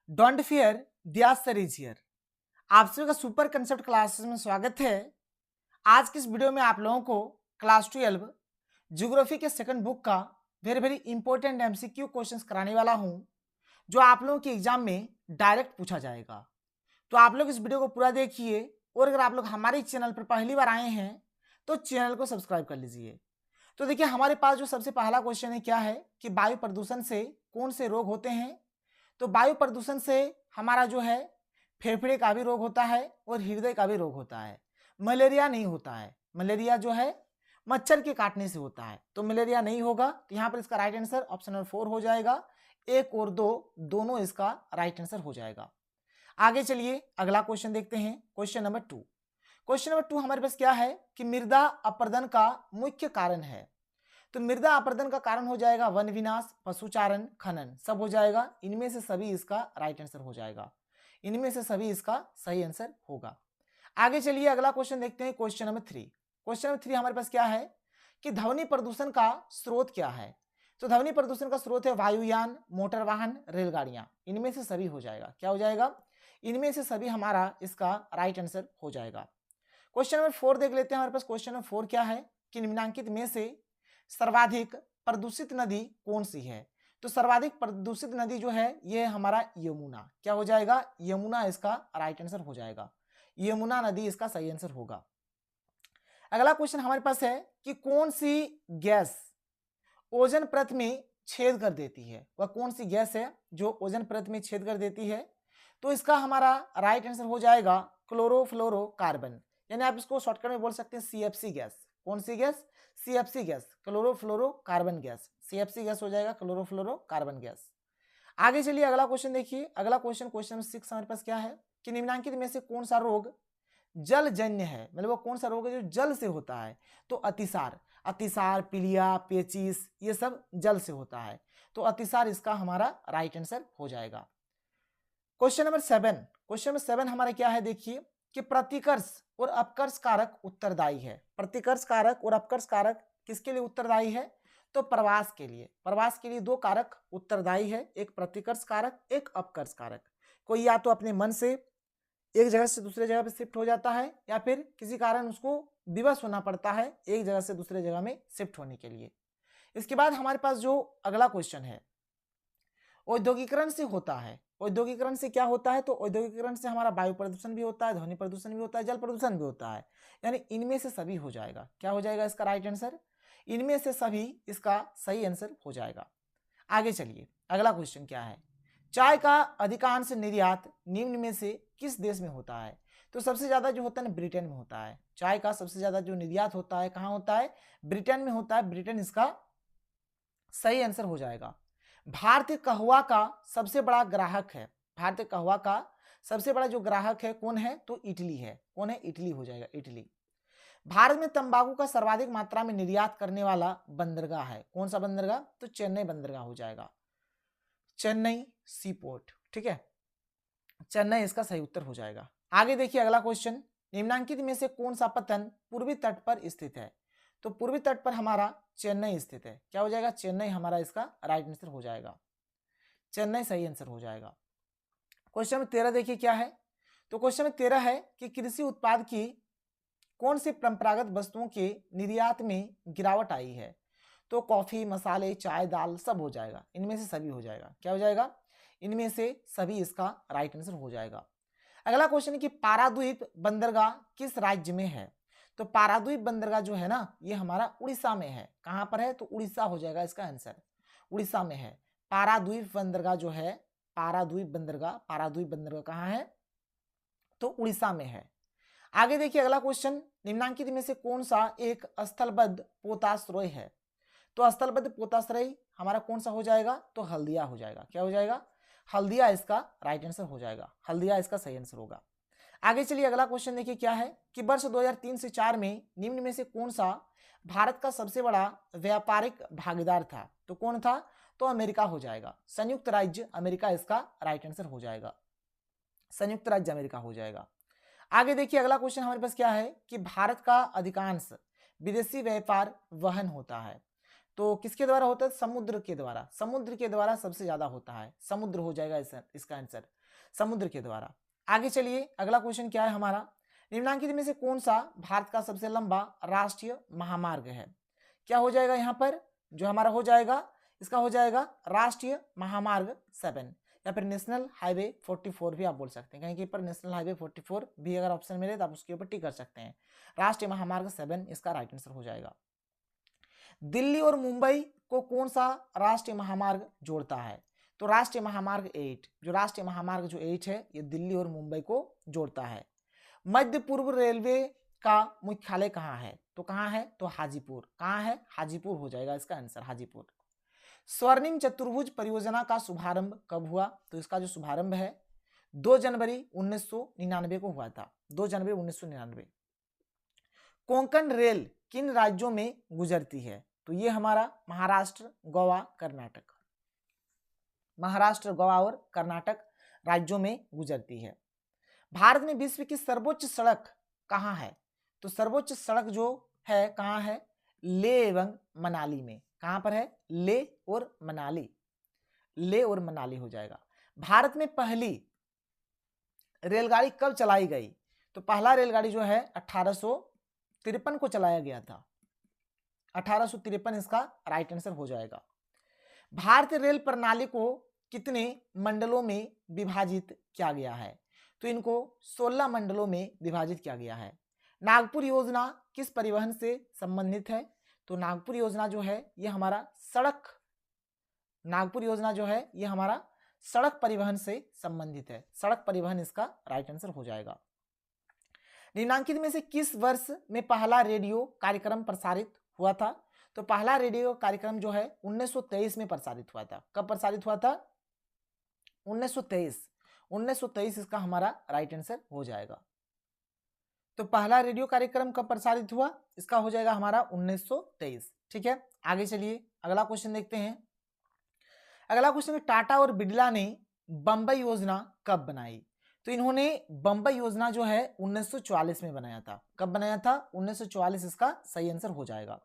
Don't fear the answer is here. आप सभी का सुपर कंसेप्ट क्लासेस में स्वागत है। आज की इस वीडियो में आप लोगों को क्लास 12 ज्योग्राफी के सेकंड बुक का very very important MCQ questions कराने वाला हूं, जो आप लोगों के एग्जाम में डायरेक्ट पूछा जाएगा। तो आप लोग इस वीडियो को पूरा देखिए, और अगर आप लोग हमारे चैनल पर पहली बार आए हैं तो चैनल को सब्सक्राइब कर लीजिए। तो देखिए, हमारे पास जो सबसे पहला क्वेश्चन है क्या है कि वायु प्रदूषण से कौन से रोग होते हैं। तो वायु प्रदूषण से हमारा जो है फेफड़े का भी रोग होता है और हृदय का भी रोग होता है। मलेरिया नहीं होता है। मलेरिया जो है मच्छर के काटने से होता है, तो मलेरिया नहीं होगा। तो यहाँ पर इसका राइट आंसर ऑप्शन नंबर 4 हो जाएगा। 1 और 2 दोनों इसका राइट आंसर हो जाएगा। आगे चलिए अगला क्वेश्चन देखते हैं। Question number 2। क्वेश्चन नंबर 2 हमारे पास क्या है कि मृदा अपरदन का मुख्य कारण है। तो मृदा अपरदन का कारण हो जाएगा वन विनाश, पशुचारण, खनन, सब हो जाएगा। इनमें से सभी इसका राइट आंसर हो जाएगा। इनमें से सभी इसका सही आंसर होगा। आगे चलिए अगला क्वेश्चन देखते हैं। Question number 3। क्वेश्चन नंबर 3 हमारे पास क्या है कि ध्वनि प्रदूषण का स्रोत क्या है। तो ध्वनि प्रदूषण का स्रोत है वायुयान, मोटर वाहन, रेलगाड़ियां। इनमें से सभी हो जाएगा। क्या हो जाएगा? इनमें से सभी हमारा इसका राइट आंसर हो जाएगा। क्वेश्चन नंबर 4 देख लेते हैं। हमारे पास क्वेश्चन नंबर 4 क्या है कि निम्नलिखित में से सर्वाधिक प्रदूषित नदी कौन सी है। तो सर्वाधिक प्रदूषित नदी जो है ये हमारा यमुना। क्या हो जाएगा? यमुना इसका राइट आंसर हो जाएगा। यमुना नदी इसका सही आंसर होगा। अगला क्वेश्चन हमारे पास है कि कौन सी गैस ओजोन परत में छेद कर देती है। वह कौन सी गैस है जो ओजोन परत में छेद कर देती है। तो इसका हमारा राइट आंसर हो जाएगा क्लोरोफ्लोरोकार्बन, यानी आप इसको शॉर्टकट में बोल सकते हैं सीएफसी गैस। कौन सी gas? CFC gas, chlorofluorocarbon gas. CFC gas हो जाएगा क्लोरोफ्लोरोकार्बन गैस। आगे चलिए अगला क्वेश्चन देखिए। अगला क्वेश्चन क्वेश्चन नंबर 6 हमारे पास क्या है कि निम्नलिखित में से कौन सा रोग जलजन्य है। मतलब वो कौन सा रोग है जो जल से होता है। तो अतिसार, अतिसार, पीलिया, पेचिस, ये सब जल से होता है। तो अतिसार इसका हमारा राइट आंसर हो जाएगा। Question number 7। क्वेश्चन नंबर 7 हमारा क्या है देखिए कि प्रतिकर्ष और अपकर्ष कारक उत्तरदायी है। प्रतिकर्ष कारक और अपकर्ष कारक किसके लिए उत्तरदायी है? तो प्रवास के लिए। प्रवास के लिए दो कारक उत्तरदायी है, एक प्रतिकर्ष कारक, एक अपकर्ष कारक। कोई या तो अपने मन से एक जगह से दूसरे जगह पे शिफ्ट हो जाता है, या फिर किसी कारण उसको विवश होना पड़ता है एक जगह से दूसरे जगह में शिफ्ट होने के लिए। इसके बाद हमारे पास जो अगला क्वेश्चन है, औद्योगिकरण से होता है। औद्योगिकरण से क्या होता है? तो औद्योगिकरण से हमारा वायु प्रदूषण भी होता है, ध्वनि प्रदूषण भी होता है, जल प्रदूषण भी होता है। यानी इनमें से सभी हो जाएगा। क्या हो जाएगा इसका राइट आंसर? इनमें से सभी इसका सही आंसर हो जाएगा। आगे चलिए अगला क्वेश्चन क्या है। चाय का अधिकांश निर्यात निम्न में से किस देश में होता है। तो सबसे ज्यादा जो होता है ना ब्रिटेन में होता है। चाय का सबसे ज्यादा जो निर्यात होता है कहाँ होता है? ब्रिटेन में होता है। ब्रिटेन इसका सही आंसर हो जाएगा। भारतीय कहवा का सबसे बड़ा ग्राहक है। भारतीय कहवा का सबसे बड़ा जो ग्राहक है कौन है? तो इटली है। कौन है? इटली हो जाएगा, इटली। भारत में तंबाकू का सर्वाधिक मात्रा में निर्यात करने वाला बंदरगाह है। कौन सा बंदरगाह? तो चेन्नई बंदरगाह हो जाएगा। चेन्नई सी पोर्ट, ठीक है। चेन्नई इसका सही उत्तर हो जाएगा। आगे देखिए अगला क्वेश्चन, निम्नलिखित में से कौन सा पतन पूर्वी तट पर स्थित है। तो पूर्वी तट पर हमारा चेन्नई स्थित है। क्या हो जाएगा? चेन्नई हमारा इसका राइट आंसर हो जाएगा। चेन्नई सही आंसर हो जाएगा। क्वेश्चन नंबर 13 देखिए क्या है। तो क्वेश्चन नंबर 13 है कि कृषि उत्पाद की कौन सी परंपरागत वस्तुओं के निर्यात में गिरावट आई है। तो कॉफी, मसाले, चाय, दाल, सब हो जाएगा। इनमें से सभी हो जाएगा। क्या हो जाएगा? इनमें से सभी इसका राइट आंसर हो जाएगा। अगला क्वेश्चन है कि पारादीप बंदरगाह किस राज्य में है। तो पारादीप बंदरगाह जो है ना ये हमारा उड़ीसा में है। कहां पर है? तो उड़ीसा हो जाएगा इसका आंसर। उड़ीसा में है पारादीप बंदरगाह जो है। पारादीप बंदरगाह कहाँ है? तो उड़ीसा में है। आगे देखिए अगला क्वेश्चन, निम्नलिखित में से कौन सा एक स्थलबद्ध पोताश्रय है। तो स्थलबद्ध पोताश्रय हमारा कौन सा हो जाएगा? तो हल्दिया हो जाएगा। क्या हो जाएगा? हल्दिया इसका राइट आंसर हो जाएगा। हल्दिया इसका सही आंसर होगा। आगे चलिए अगला क्वेश्चन देखिए क्या है कि वर्ष 2003 से 4 में निम्न में से कौन सा भारत का सबसे बड़ा व्यापारिक भागीदार था। तो कौन था? तो अमेरिका हो जाएगा। संयुक्त राज्य अमेरिका इसका राइट आंसर हो जाएगा। संयुक्त राज्य अमेरिका हो जाएगा। आगे देखिए अगला क्वेश्चन हमारे पास क्या है कि भारत का अधिकांश विदेशी व्यापार वहन होता है। तो किसके द्वारा होता है? समुद्र के द्वारा। समुद्र के द्वारा सबसे ज्यादा होता है, समुद्र हो जाएगा इसका आंसर, समुद्र के द्वारा। आगे चलिए, अगला क्वेश्चन क्या है हमारा, निम्नलिखित में से कौन सा भारत का सबसे लंबा राष्ट्रीय महामार्ग है? क्या हो जाएगा यहाँ पर जो हमारा हो जाएगा, इसका हो जाएगा राष्ट्रीय महामार्ग 7 या फिर नेशनल हाईवे 44 भी आप बोल सकते हैं, कहीं पर नेशनल हाईवे 44 भी अगर ऑप्शन मिले तो आप उसके ऊपर टिक कर सकते हैं। राष्ट्रीय महामार्ग 7 इसका राइट आंसर हो जाएगा। दिल्ली और मुंबई को कौन सा राष्ट्रीय महामार्ग जोड़ता है? तो राष्ट्रीय महामार्ग 8, जो राष्ट्रीय महामार्ग जो 8 है ये दिल्ली और मुंबई को जोड़ता है। मध्य पूर्व रेलवे का मुख्यालय कहाँ है? तो कहाँ है? तो हाजीपुर। कहाँ है? हाजीपुर हो जाएगा इसका आंसर, हाजीपुर। स्वर्णिम चतुर्भुज परियोजना का शुभारंभ कब हुआ? तो इसका जो शुभारंभ है 2 जनवरी 1999 को हुआ था, 2 जनवरी 1999। कोंकण रेल किन राज्यों में गुजरती है? तो ये हमारा महाराष्ट्र, गोवा, कर्नाटक, महाराष्ट्र, गोवा और कर्नाटक राज्यों में गुजरती है। भारत में विश्व की सर्वोच्च सड़क कहाँ है? तो सर्वोच्च सड़क जो है कहाँ है? लेह एवं मनाली में। कहाँ पर है? लेह और मनाली, लेह और मनाली हो जाएगा। भारत में पहली रेलगाड़ी कब चलाई गई? तो पहला रेलगाड़ी जो है 1853 को चलाया गया था, 1853 इसका राइट आंसर हो जाएगा। भारतीय रेल प्रणाली को कितने मंडलों में विभाजित किया गया है? तो इनको 16 मंडलों में विभाजित किया गया है। नागपुर योजना किस परिवहन से संबंधित है? तो नागपुर योजना जो है ये हमारा सड़क, नागपुर योजना जो है ये हमारा सड़क परिवहन से संबंधित है, सड़क परिवहन इसका राइट आंसर हो जाएगा। निम्नलिखित में से किस वर्ष में पहला रेडियो कार्यक्रम प्रसारित हुआ था? तो पहला रेडियो कार्यक्रम जो है 1923 में प्रसारित हुआ था। कब प्रसारित हुआ था? 1923, 1923 इसका हमारा राइट आंसर हो जाएगा। तो पहला रेडियो कार्यक्रम कब प्रसारित हुआ? इसका हो जाएगा हमारा 1923। ठीक है, आगे चलिए अगला क्वेश्चन देखते हैं। अगला क्वेश्चन है, टाटा और बिरला ने बंबई योजना कब बनाई? तो इन्होंने बंबई योजना जो है 1944 में बनाया था। कब बनाया था? 1944 इसका सही आंसर हो जाएगा।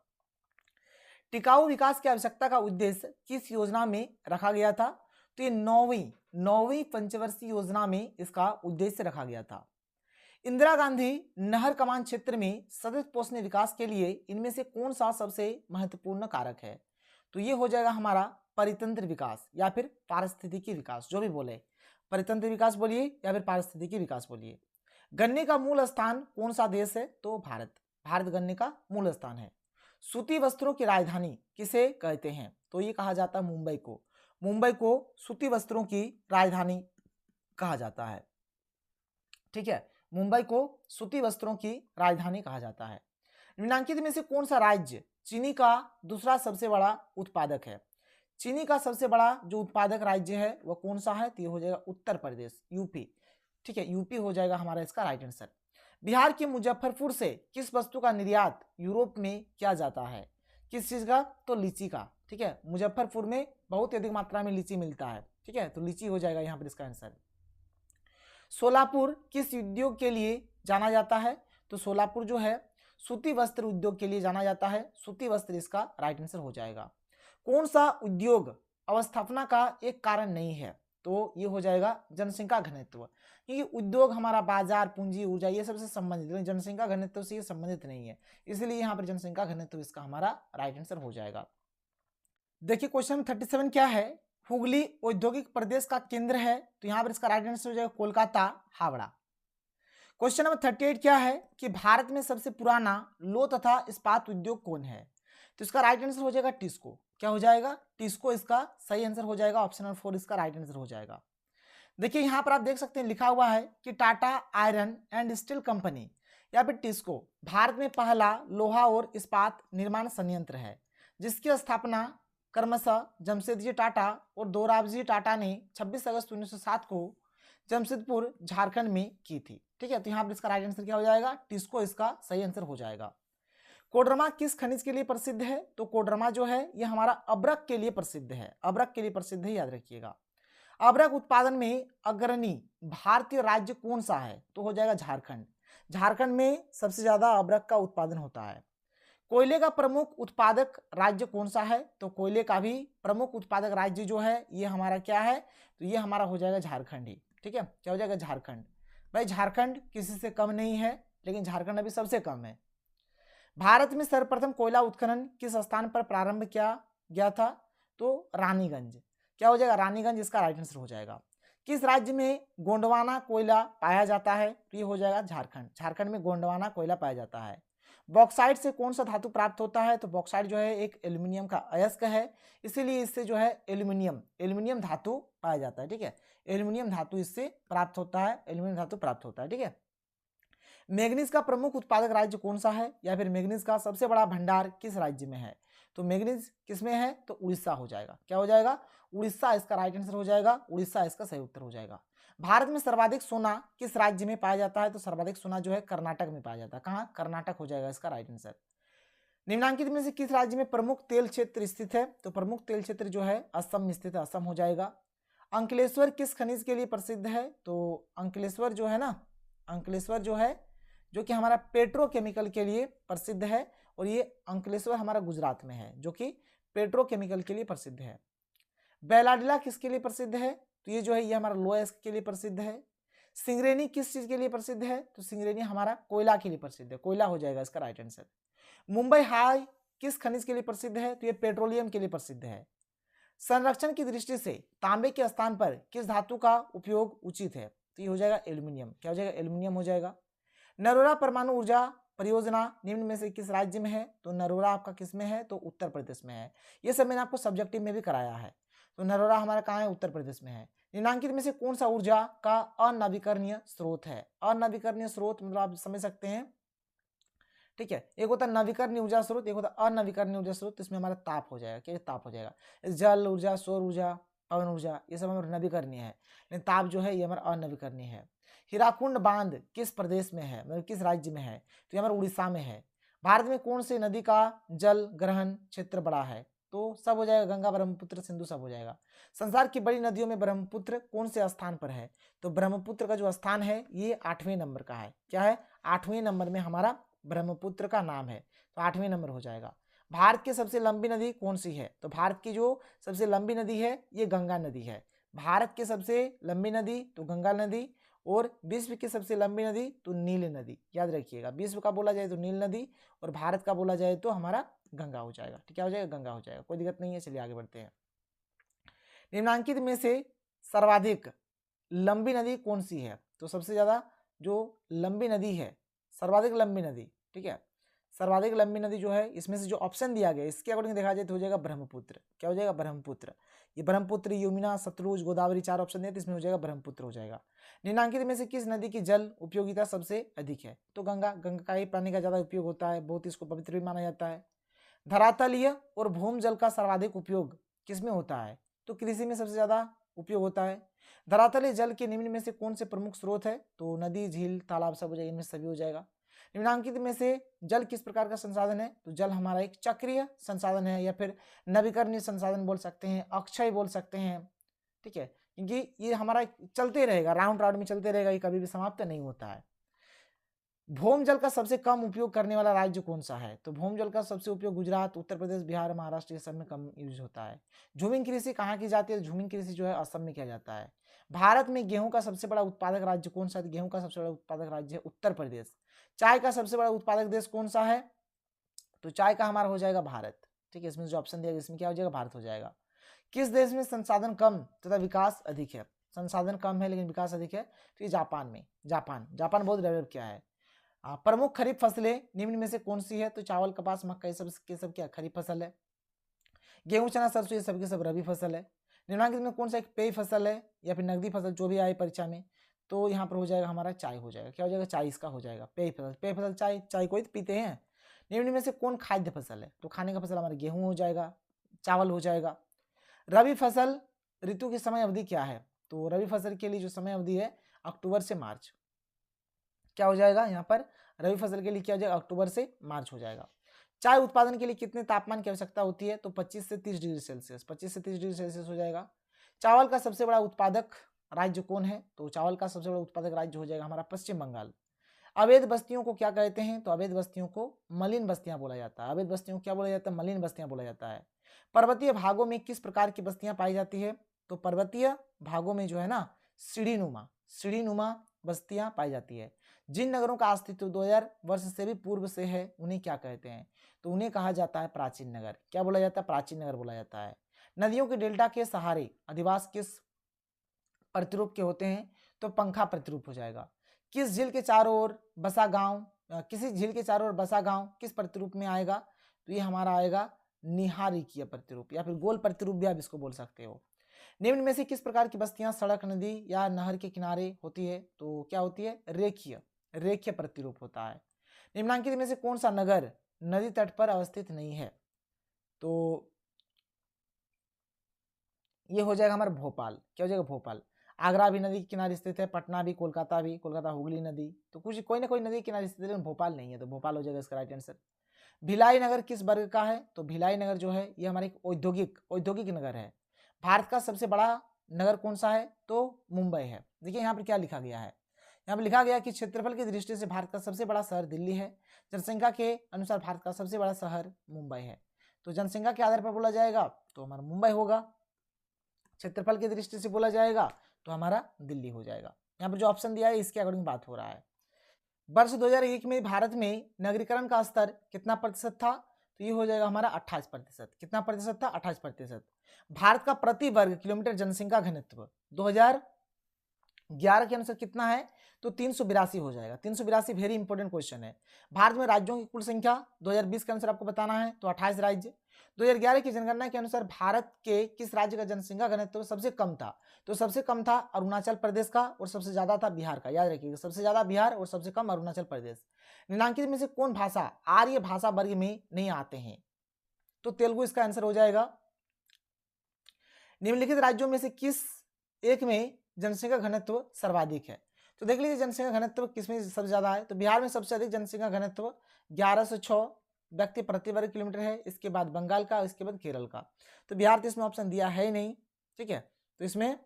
टिकाऊ विकास की आवश्यकता का उद्देश्य किस योजना में रखा गया था? तो ये नौवीं पंचवर्षीय योजना में इसका उद्देश्य रखा गया था। इंदिरा गांधी नहर कमान क्षेत्र में सतत पोषण विकास के लिए इनमें से कौन सा सबसे महत्वपूर्ण कारक है? तो ये हो जाएगा हमारा परितंत्र विकास या फिर पारिस्थितिकी विकास, जो भी बोले, परितंत्र विकास बोलिए या फिर पारिस्थितिकी विकास बोलिए। गन्ने का मूल स्थान कौन सा देश है? तो भारत, भारत गन्ने का मूल स्थान है। सूती वस्त्रों की राजधानी किसे कहते हैं? तो ये कहा जाता है मुंबई को, मुंबई को सूती वस्त्रों की राजधानी कहा जाता है। ठीक है, मुंबई को सूती वस्त्रों की राजधानी कहा जाता है। निम्नलिखित में से कौन सा राज्य चीनी का दूसरा सबसे बड़ा उत्पादक है? चीनी का सबसे बड़ा जो उत्पादक राज्य है वह कौन सा है? तो ये हो जाएगा उत्तर प्रदेश, यूपी। ठीक है, यूपी हो जाएगा हमारा इसका राइट आंसर। बिहार के मुजफ्फरपुर से किस वस्तु का निर्यात यूरोप में किया जाता है? किस चीज का? तो लीची का। ठीक है, मुजफ्फरपुर में बहुत अधिक मात्रा में लीची मिलता है। ठीक है, तो लीची हो जाएगा यहाँ पर इसका आंसर। सोलापुर किस उद्योग के लिए जाना जाता है? तो सोलापुर जो है सूती वस्त्र उद्योग के लिए जाना जाता है, सूती वस्त्र इसका राइट आंसर हो जाएगा। कौन सा उद्योग अवस्थापना का एक कारण नहीं है? तो ये हो जाएगा जनसंख्या घनत्व, क्योंकि उद्योग हमारा बाजार, पूंजी, ऊर्जा ये सबसे संबंधित है, जनसंख्या घनत्व से ये संबंधित नहीं है, इसलिए यहाँ पर जनसंख्या घनत्व इसका हमारा राइट आंसर हो जाएगा। देखिए क्वेश्चन 37 क्या है, हुगली औद्योगिक प्रदेश का केंद्र है, तो यहाँ पर इसका राइट आंसर हो जाएगा कोलकाता, हावड़ा। क्वेश्चन नंबर 38 क्या है कि भारत में सबसे पुराना लौह तथा इस्पात उद्योग कौन है? तो इसका राइट आंसर हो जाएगा टिस्को। क्या हो जाएगा? टिस्को इसका सही आंसर हो जाएगा, ऑप्शन नंबर 4 इसका राइट आंसर हो जाएगा। देखिए यहाँ पर आप देख सकते हैं लिखा हुआ है कि Tata iron and steel company या फिर टिस्को भारत में पहला लोहा और इस्पात निर्माण संयंत्र है, जिसकी स्थापना क्रमशः जमशेदजी टाटा और दोराबजी टाटा ने 26 अगस्त 1907 को जमशेदपुर झारखंड में की थी। ठीक है, तो यहाँ पर इसका राइट आंसर क्या हो जाएगा? टिस्को इसका सही आंसर हो जाएगा। कोडरमा किस खनिज के लिए प्रसिद्ध है? तो कोडरमा जो है ये हमारा अब्रक के लिए प्रसिद्ध है, अब्रक के लिए प्रसिद्ध है, याद रखिएगा। अब्रक उत्पादन में अग्रणी भारतीय राज्य कौन सा है? तो हो जाएगा झारखंड, झारखंड में सबसे ज्यादा अब्रक का उत्पादन होता है। कोयले का प्रमुख उत्पादक राज्य कौन सा है? तो कोयले का भी प्रमुख उत्पादक राज्य जो है ये हमारा क्या है? तो ये हमारा हो जाएगा झारखंड ही। ठीक है, क्या हो जाएगा? झारखंड। भाई झारखंड किसी से कम नहीं है, लेकिन झारखंड अभी सबसे कम है। भारत में सर्वप्रथम कोयला उत्खनन किस स्थान पर प्रारंभ किया गया था? तो रानीगंज। क्या हो जाएगा? रानीगंज इसका राइट आंसर हो जाएगा। किस राज्य में गोंडवाना कोयला पाया जाता है? तो ये हो जाएगा झारखंड। झारखंड में गोंडवाना कोयला पाया जाता है। बॉक्साइट से कौन सा धातु प्राप्त होता है? तो बॉक्साइट जो है एक एल्यूमिनियम का अयस्क है, इसीलिए इससे जो है एल्यूमिनियम धातु पाया जाता है। ठीक है, एल्यूमिनियम धातु इससे प्राप्त होता है, एल्यूमिनियम धातु प्राप्त होता है। ठीक है, मैग्नीज का प्रमुख उत्पादक राज्य कौन सा है, या फिर मैग्नीज का सबसे बड़ा भंडार किस राज्य में है? तो मैग्नीज किसमें है? तो उड़ीसा हो जाएगा। क्या हो जाएगा? उड़ीसा इसका राइट आंसर हो जाएगा। उड़ीसा इसका सही उत्तर हो जाएगा। भारत में सर्वाधिक सोना किस राज्य में पाया जाता है? तो सर्वाधिक सोना जो है कर्नाटक में पाया जाता है। कहाँ? कर्नाटक हो जाएगा इसका राइट आंसर। निम्नांकित में से किस राज्य में प्रमुख तेल क्षेत्र स्थित है? तो प्रमुख तेल क्षेत्र जो है असम में स्थित है, असम हो जाएगा। अंकलेश्वर किस खनिज के लिए प्रसिद्ध है? तो अंकलेश्वर जो है ना, अंकलेश्वर जो है जो कि हमारा पेट्रोकेमिकल के लिए प्रसिद्ध है, और ये अंकलेश्वर हमारा गुजरात में है, जो कि पेट्रोकेमिकल के लिए प्रसिद्ध है। बैलाडिला किसके लिए प्रसिद्ध है? तो ये जो है ये हमारा लोएस्क के लिए प्रसिद्ध है। सिंगरेनी किस चीज के लिए प्रसिद्ध है? तो सिंगरेनी हमारा कोयला के लिए प्रसिद्ध है, कोयला हो जाएगा इसका राइट आंसर। मुंबई हाई किस खनिज के लिए प्रसिद्ध है? तो ये पेट्रोलियम के लिए प्रसिद्ध है। संरक्षण की दृष्टि से तांबे के स्थान पर किस धातु का उपयोग उचित है? तो ये हो जाएगा एल्यूमिनियम। क्या हो जाएगा? एल्यूमिनियम हो जाएगा। नरोरा परमाणु ऊर्जा परियोजना निम्न में से किस राज्य में है? तो नरोरा आपका किस में है? तो उत्तर प्रदेश में है। ये सब मैंने आपको सब्जेक्टिव में भी कराया है। तो नरोरा हमारा कहाँ है? उत्तर प्रदेश में है। निम्नांकित में से कौन सा ऊर्जा का अनवीकरणीय स्रोत है? अनवीकरणीय स्रोत मतलब आप समझ सकते हैं। ठीक है, एक होता है नवीकरणीय ऊर्जा स्रोत, एक होता है अनवीकरणीय ऊर्जा स्रोत। इसमें हमारा ताप हो जाएगा। क्या? ताप हो जाएगा। जल ऊर्जा, सौर ऊर्जा, पवन ऊर्जा, ये सब हमारा नवीकरणीय है, लेकिन ताप जो है ये हमारा अनवीकरणीय है। हीराकुंड बांध किस प्रदेश में है, मतलब किस राज्य में है? तो ये हमारा उड़ीसा में है। भारत में कौन सी नदी का जल ग्रहण क्षेत्र बड़ा है? तो सब हो जाएगा, गंगा, ब्रह्मपुत्र, सिंधु, सब हो जाएगा। संसार की बड़ी नदियों में ब्रह्मपुत्र कौन से स्थान पर है? तो ब्रह्मपुत्र का जो स्थान है ये 8वें नंबर का है। क्या है? 8वें नंबर में हमारा ब्रह्मपुत्र का नाम है, तो 8वें नंबर हो जाएगा। भारत की सबसे लंबी नदी कौन सी है? तो भारत की जो सबसे लंबी नदी है ये गंगा नदी है। भारत की सबसे लंबी नदी तो गंगा नदी, और विश्व की सबसे लंबी नदी तो नील नदी। याद रखिएगा, विश्व का बोला जाए तो नील नदी, और भारत का बोला जाए तो हमारा गंगा हो जाएगा। ठीक, क्या हो जाएगा? गंगा हो जाएगा। कोई दिक्कत नहीं है, चलिए आगे बढ़ते हैं। निम्नांकित में से सर्वाधिक लंबी नदी कौन सी है? तो सबसे ज्यादा जो लंबी नदी है, सर्वाधिक लंबी नदी, ठीक है, सर्वाधिक लंबी नदी जो है, इसमें से जो ऑप्शन दिया गया इसके अकॉर्डिंग देखा जाए तो हो जाएगा ब्रह्मपुत्र। क्या हो जाएगा? ब्रह्मपुत्र। ये ब्रह्मपुत्र, यमुना, सतलुज, गोदावरी, 4 ऑप्शन दिए, तो इसमें हो जाएगा ब्रह्मपुत्र हो जाएगा। निम्नांकित में से किस नदी की जल उपयोगिता सबसे अधिक है? तो गंगा। गंगा का ही पानी का ज्यादा उपयोग होता है, बहुत इसको पवित्र भी माना जाता है। धरातलीय और भूम जल का सर्वाधिक उपयोग किसमें होता है? तो कृषि में सबसे ज्यादा उपयोग होता है। धरातलीय जल के निम्न में से कौन से प्रमुख स्रोत है? तो नदी, झील, तालाब, सब हो जाएगा, इनमें सभी हो जाएगा। निम्नांकित में से जल किस प्रकार का संसाधन है? तो जल हमारा एक चक्रीय संसाधन है, या फिर नवीकरणीय संसाधन बोल सकते हैं, अक्षय बोल सकते हैं। ठीक है, क्योंकि ये हमारा चलते रहेगा, राउंड राउंड में चलते रहेगा, ये कभी भी समाप्त नहीं होता है। भौम जल का सबसे कम उपयोग करने वाला राज्य कौन सा है? तो भौम जल का सबसे उपयोग गुजरात, उत्तर प्रदेश, बिहार, महाराष्ट्र, ये सब में कम यूज होता है। झूमिंग कृषि कहाँ की जाती है? झूमिंग कृषि जो है असम में किया जाता है। भारत में गेहूं का सबसे बड़ा उत्पादक राज्य कौन सा है? गेहूं का सबसे बड़ा उत्पादक राज्य है उत्तर प्रदेश। चाय का सबसे बड़ा उत्पादक देश कौन सा है? तो चाय का हमारा हो जाएगा भारत। ठीक है, इसमें जो ऑप्शन दिया गया इसमें क्या हो जाएगा? भारत हो जाएगा। किस देश में संसाधन कम तथा विकास अधिक है? संसाधन कम है लेकिन विकास अधिक है, तो ये जापान में। जापान बहुत डेवलप किया है। प्रमुख खरीफ फसलें निम्न में से कौन सी है? तो चावल, कपास, मक्का, ये सब क्या खरीफ फसल है। गेहूं, चना, सरसों, ये सब के सब रबी फसल है। निम्नांकित में कौन सा एक पेय फसल है या फिर नकदी फसल, जो भी आए परीक्षा में? तो यहाँ पर हो जाएगा हमारा चाय हो जाएगा। क्या हो जाएगा? चाय इसका हो जाएगा। पेय फसल, पेय फसल चाय, चाय को ही तो पीते हैं। निम्न में से कौन खाद्य फसल है? तो खाने का फसल हमारा गेहूं हो जाएगा, चावल हो जाएगा। रबी फसल ऋतु की समय अवधि क्या है? तो रबी फसल के लिए जो समय अवधि है अक्टूबर से मार्च। क्या हो जाएगा यहाँ पर? रबी फसल के लिए क्या हो जाएगा? अक्टूबर से मार्च हो जाएगा। चाय उत्पादन के लिए कितने तापमान की आवश्यकता होती है? तो 25 से 30 डिग्री सेल्सियस, 25 से 30 डिग्री सेल्सियस हो जाएगा। चावल का सबसे बड़ा उत्पादक राज्य कौन है? तो चावल का सबसे बड़ा उत्पादक राज्य हो जाएगा हमारा पश्चिम बंगाल। अवैध बस्तियों को क्या कहते हैं? तो अवैध बस्तियों को मलिन बस्तियां बोला जाता है। अवैध बस्तियों को क्या बोला जाता है? मलिन बस्तियां बोला जाता है। पर्वतीय भागों में किस प्रकार की बस्तियां पाई जाती है? तो पर्वतीय भागों में जो है ना सीढ़ीनुमा बस्तियां पाई जाती है। जिन नगरों का अस्तित्व 2000 वर्ष से भी पूर्व से है उन्हें क्या कहते हैं? तो उन्हें कहा जाता है प्राचीन नगर। क्या बोला जाता है? प्राचीन नगर बोला जाता है। नदियों के डेल्टा के सहारे अधिवास किस प्रतिरूप के होते हैं? तो पंखा प्रतिरूप हो जाएगा। किस झील के चारों ओर बसा गांव किसी झील के चारों ओर बसा गांव किस प्रतिरूप में आएगा? तो ये हमारा आएगा निहारिकीय प्रतिरूप या फिर गोल प्रतिरूप भी आप इसको बोल सकते हो। निम्न में से किस प्रकार की बस्तियां सड़क, नदी या नहर के किनारे होती है? तो क्या होती है? रेखीय प्रतिरूप होता है। निम्नांकित में से कौन सा नगर नदी तट पर अवस्थित नहीं है? तो ये हो जाएगा हमारा भोपाल। क्या हो जाएगा? भोपाल। आगरा भी नदी के किनारे स्थित है, पटना भी, कोलकाता भी, कोलकाता हुगली नदी, तो कुछ कोई ना कोई नदी के किनारे स्थित है, लेकिन भोपाल नहीं है, तो भोपाल हो जाएगा इसका राइट आंसर। भिलाई नगर किस वर्ग का है? तो भिलाई नगर जो है ये हमारे औद्योगिक नगर है। भारत का सबसे बड़ा नगर कौन सा है? तो मुंबई है। देखिए यहाँ पर क्या लिखा गया है, यहाँ पर लिखा गया कि क्षेत्रफल की दृष्टि से भारत का सबसे बड़ा शहर दिल्ली है। जनसंख्या के अनुसार भारत का सबसे बड़ा शहर मुंबई है। तो जनसंख्या के आधार पर बोला जाएगा तो हमारा मुंबई होगा। क्षेत्रफल की दृष्टि से बोला जाएगा तो हमारा दिल्ली हो जाएगा। यहाँ पर जो ऑप्शन दिया है इसके अकॉर्डिंग बात हो रहा है। वर्ष 2001 में भारत में नगरीकरण का स्तर कितना प्रतिशत था? तो ये हो जाएगा हमारा 28%। कितना प्रतिशत था? 28%। भारत का प्रति वर्ग किलोमीटर जनसंख्या घनत्व 2011 के अनुसार कितना है? तो 382 हो जाएगा। 382 वेरी इंपॉर्टेंट क्वेश्चन है। भारत में राज्यों की कुल संख्या 2020 के अनुसार आपको बताना है, तो 28 राज्य। 2011 की जनगणना के अनुसार भारत के किस राज्य का जनसंख्या घनत्व सबसे कम था? तो सबसे कम था अरुणाचल प्रदेश का और सबसे ज्यादा था बिहार का। याद रखिएगा, सबसे ज्यादा बिहार और सबसे कम अरुणाचल प्रदेश। निम्नांकित में से कौन भाषा आर्य भाषा वर्ग में नहीं आते हैं? तो तेलुगु इसका आंसर हो जाएगा। निम्नलिखित राज्यों में से किस एक में जनसंख्या घनत्व सर्वाधिक है? तो देख लीजिए जनसंख्या घनत्व किसमें सबसे ज्यादा है? तो बिहार में सबसे अधिक जनसंख्या घनत्व 1106 व्यक्ति प्रति वर्ग किलोमीटर है। इसके बाद बंगाल का, इसके बाद केरल का। तो बिहार तो इसमें ऑप्शन दिया है ही नहीं, ठीक है। तो इसमें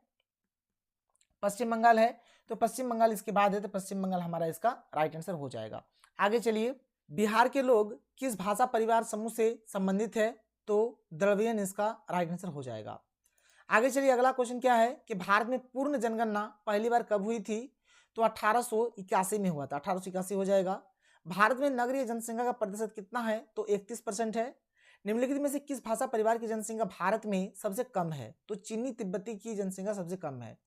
पश्चिम बंगाल है, तो पश्चिम बंगाल इसके बाद है, तो पश्चिम बंगाल हमारा इसका राइट आंसर हो जाएगा। आगे चलिए, बिहार के लोग किस भाषा परिवार समूह से संबंधित है? तो द्रविड़ियन इसका राइट आंसर हो जाएगा। आगे चलिए, अगला क्वेश्चन क्या है कि भारत में पूर्ण जनगणना पहली बार कब हुई थी? तो 1881 में हुआ था। 1881 हो जाएगा। भारत में नगरीय जनसंख्या का प्रतिशत कितना है? तो 31% है। निम्नलिखित में से किस भाषा परिवार की जनसंख्या भारत में सबसे कम है? तो चीनी तिब्बती की जनसंख्या सबसे कम है।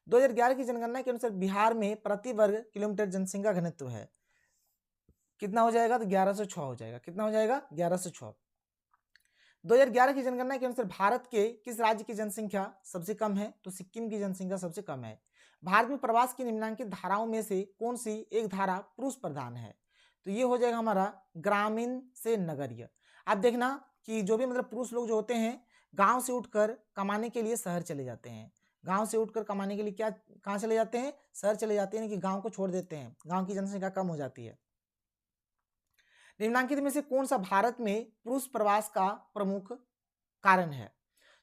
2011 की जनगणना के अनुसार बिहार में प्रति वर्ग किलोमीटर जनसंख्या घनत्व है, कितना हो जाएगा? तो 1106 हो जाएगा। कितना हो जाएगा? 1106। 2011 की जनगणना के अनुसार भारत के किस राज्य की जनसंख्या सबसे कम है? तो सिक्किम की जनसंख्या सबसे कम है। भारत में प्रवास की निम्नांकित धाराओं में से कौन सी एक धारा पुरुष प्रधान है? तो ये हो जाएगा हमारा ग्रामीण से नगरीय। आप देखना कि जो भी मतलब पुरुष लोग जो होते हैं गांव से उठकर कमाने के लिए शहर चले जाते हैं। गांव से उठकर कमाने के लिए क्या कहाँ चले जाते हैं? शहर चले जाते हैं, कि गांव को छोड़ देते हैं, गांव की जनसंख्या कम हो जाती है। निम्नांकित में से कौन सा भारत में पुरुष प्रवास का प्रमुख कारण है?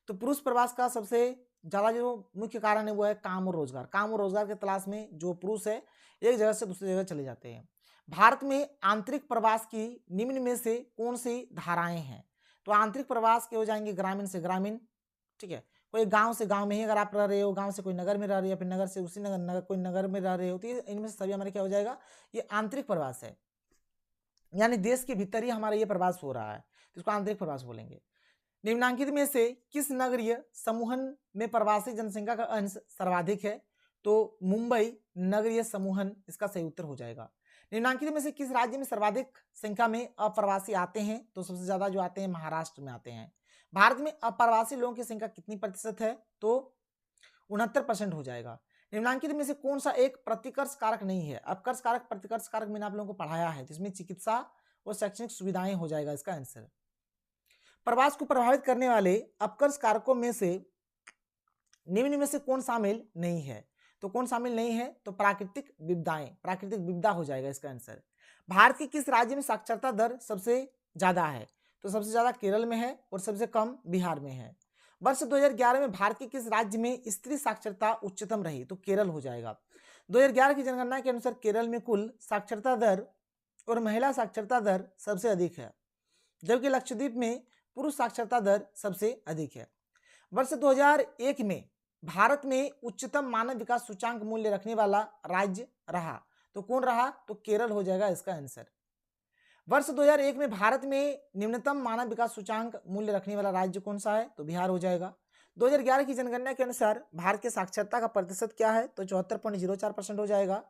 तो पुरुष प्रवास का सबसे ज्यादा जो मुख्य कारण है वो है काम और रोजगार। काम और रोजगार की तलाश में जो पुरुष है एक जगह से दूसरी जगह चले जाते हैं। भारत में आंतरिक प्रवास की निम्न में से कौन सी धाराएं हैं? तो आंतरिक प्रवास के हो जाएंगे ग्रामीण से ग्रामीण, ठीक है। कोई गांव से गांव में ही अगर आप रह रहे हो, गांव से कोई नगर में रह रहे हो, फिर नगर से उसी नगर कोई नगर में रह रहे हो, तो इनमें से सभी हमारे क्या हो जाएगा? ये आंतरिक प्रवास है, यानी देश के भीतर ही हमारा ये प्रवास हो रहा है, तो इसको आंतरिक प्रवास बोलेंगे। निम्नांकित में से किस नगरीय समूहन में प्रवासी जनसंख्या का अंश सर्वाधिक है? तो मुंबई नगरीय समूहन इसका सही उत्तर हो जाएगा। निम्नांकित में से किस राज्य में सर्वाधिक संख्या में अप्रवासी आते हैं? तो सबसे ज्यादा जो आते हैं महाराष्ट्र में आते हैं। भारत में अप्रवासी लोगों की संख्या कितनी प्रतिशत है? तो 69% हो जाएगा। निम्नांकित में से कौन सा एक प्रतिकर्ष कारक नहीं है? अपकर्ष कारक, प्रतिकर्ष कारक मैंने आप लोगों को पढ़ाया है, तो इसमें चिकित्सा और शैक्षणिक सुविधाएं हो जाएगा इसका आंसर। प्रवास को प्रभावित करने वाले अपकर्ष कारकों में से निम्न में से कौन शामिल नहीं है? तो कौन शामिल नहीं है? तो प्राकृतिक विपदाएं, प्राकृतिक विपदा हो जाएगा इसका आंसर। भारत के किस राज्य में साक्षरता दर सबसे ज्यादा है? तो सबसे ज्यादा केरल में है और सबसे कम बिहार में है। वर्ष 2011 में भारत के किस राज्य में स्त्री साक्षरता उच्चतम रही? तो केरल हो जाएगा। 2011 की जनगणना के अनुसार केरल में कुल साक्षरता दर और महिला साक्षरता दर सबसे अधिक है, जबकि लक्षद्वीप में पुरुष साक्षरता दर सबसे अधिक है। वर्ष 2001 में भारत में उच्चतम मानव विकास सूचांक मूल्य रखने वाला राज्य रहा, तो कौन रहा? तो केरल हो जाएगा इसका आंसर। वर्ष 2001 में भारत में निम्नतम मानव विकास सूचांक मूल्य रखने वाला राज्य कौन सा है? तो बिहार हो जाएगा। 2011 की जनगणना के अनुसार भारत की साक्षरता का प्रतिशत क्या है? तो 74.04% हो जाएगा।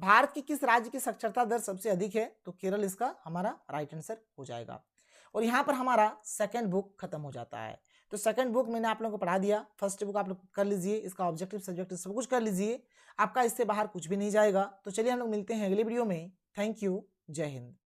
भारत की किस राज्य की साक्षरता दर सबसे अधिक है? तो केरल इसका हमारा राइट आंसर हो जाएगा। और यहाँ पर हमारा सेकंड बुक खत्म हो जाता है। तो सेकंड बुक मैंने आप लोगों को पढ़ा दिया, फर्स्ट बुक आप लोग कर लीजिए, इसका ऑब्जेक्टिव सब्जेक्टिव सब कुछ कर लीजिए, आपका इससे बाहर कुछ भी नहीं जाएगा। तो चलिए हम लोग मिलते हैं अगले वीडियो में। थैंक यू, जय हिंद।